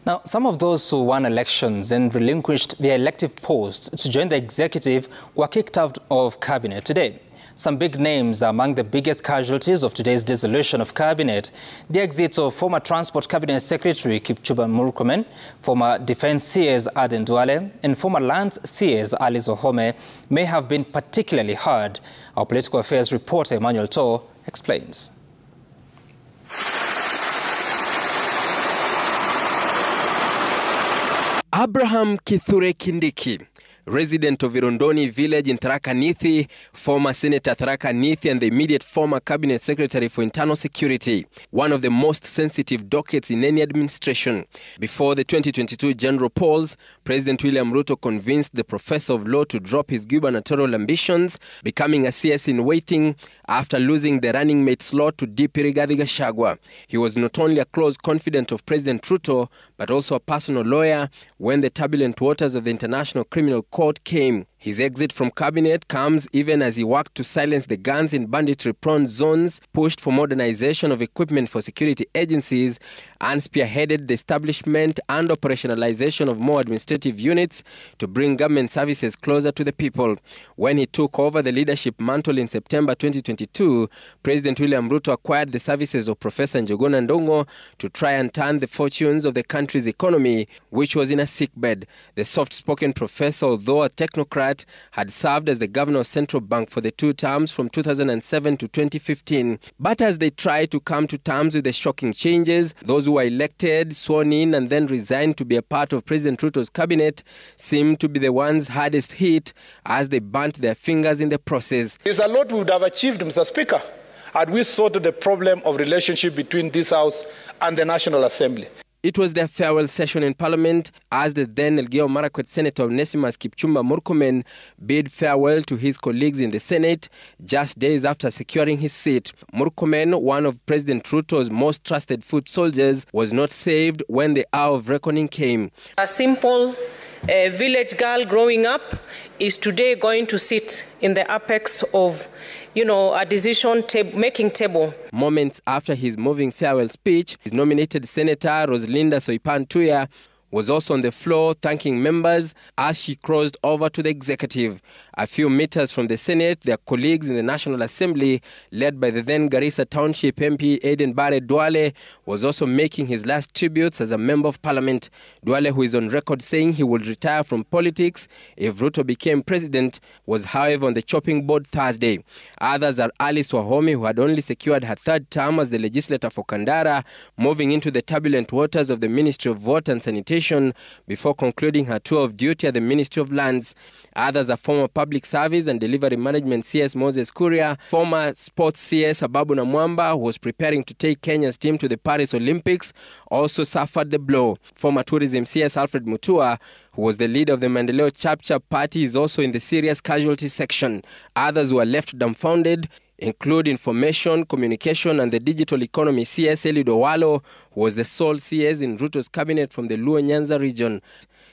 Now, some of those who won elections and relinquished their elective posts to join the executive were kicked out of cabinet today. Some big names are among the biggest casualties of today's dissolution of cabinet. The exits of former Transport Cabinet Secretary Kipchumba Murkomen, former Defence CS Aden Duale, and former Lands CS Alice Wahome may have been particularly hard. Our political affairs reporter Emmanuel Tor explains. Abraham Kithure Kindiki, resident of Irondoni village in Tharaka Nithi, former Senator Tharaka Nithi and the immediate former Cabinet Secretary for Internal Security, one of the most sensitive dockets in any administration. Before the 2022 general polls, President William Ruto convinced the professor of law to drop his gubernatorial ambitions, becoming a CS in waiting after losing the running mate slot to DP Rigathi Gachagua. He was not only a close confidant of President Ruto, but also a personal lawyer when the turbulent waters of the International Criminal Court came. His exit from cabinet comes even as he worked to silence the guns in banditry-prone zones, pushed for modernization of equipment for security agencies, and spearheaded the establishment and operationalization of more administrative units to bring government services closer to the people. When he took over the leadership mantle in September 2022, President William Ruto acquired the services of Professor Njuguna Ndung'u to try and turn the fortunes of the country's economy, which was in a sickbed. The soft-spoken professor, although a technocrat, had served as the governor of Central Bank for the 2 terms from 2007 to 2015. But as they tried to come to terms with the shocking changes, those who were elected, sworn in and then resigned to be a part of President Ruto's cabinet seemed to be the ones hardest hit as they burnt their fingers in the process. There's a lot we would have achieved, Mr. Speaker, had we sorted the problem of relationship between this House and the National Assembly. It was their farewell session in Parliament as the then Elgeyo Marakwet Senator Onesimus Kipchumba Murkomen bid farewell to his colleagues in the Senate just days after securing his seat. Murkomen, one of President Ruto's most trusted foot soldiers, was not saved when the hour of reckoning came. A simple village girl growing up is today going to sit in the apex of, a decision-making table. Moments after his moving farewell speech, his nominated Senator Rosalinda Soipan-Tuya was also on the floor thanking members as she crossed over to the executive. A few meters from the Senate, their colleagues in the National Assembly, led by the then Garissa Township MP Aden Duale, was also making his last tributes as a member of Parliament. Duale, who is on record saying he would retire from politics if Ruto became president, was however on the chopping board Thursday. Others are Alice Wahome, who had only secured her 3rd term as the legislator for Kandara, moving into the turbulent waters of the Ministry of Water and Sanitation before concluding her tour of duty at the Ministry of Lands. Others are former Public Service and Delivery Management CS Moses Kuria, former Sports CS Ababu Namwamba, who was preparing to take Kenya's team to the Paris Olympics, also suffered the blow. Former Tourism CS Alfred Mutua, who was the leader of the Maendeleo Chap Party, is also in the serious casualty section. Others who are left dumbfounded include Information, Communication and the Digital Economy CS Alice Wahome, who was the sole CS in Ruto's cabinet from the Luo Nyanza region.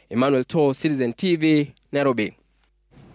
Emmanuel Tor, Citizen TV, Nairobi.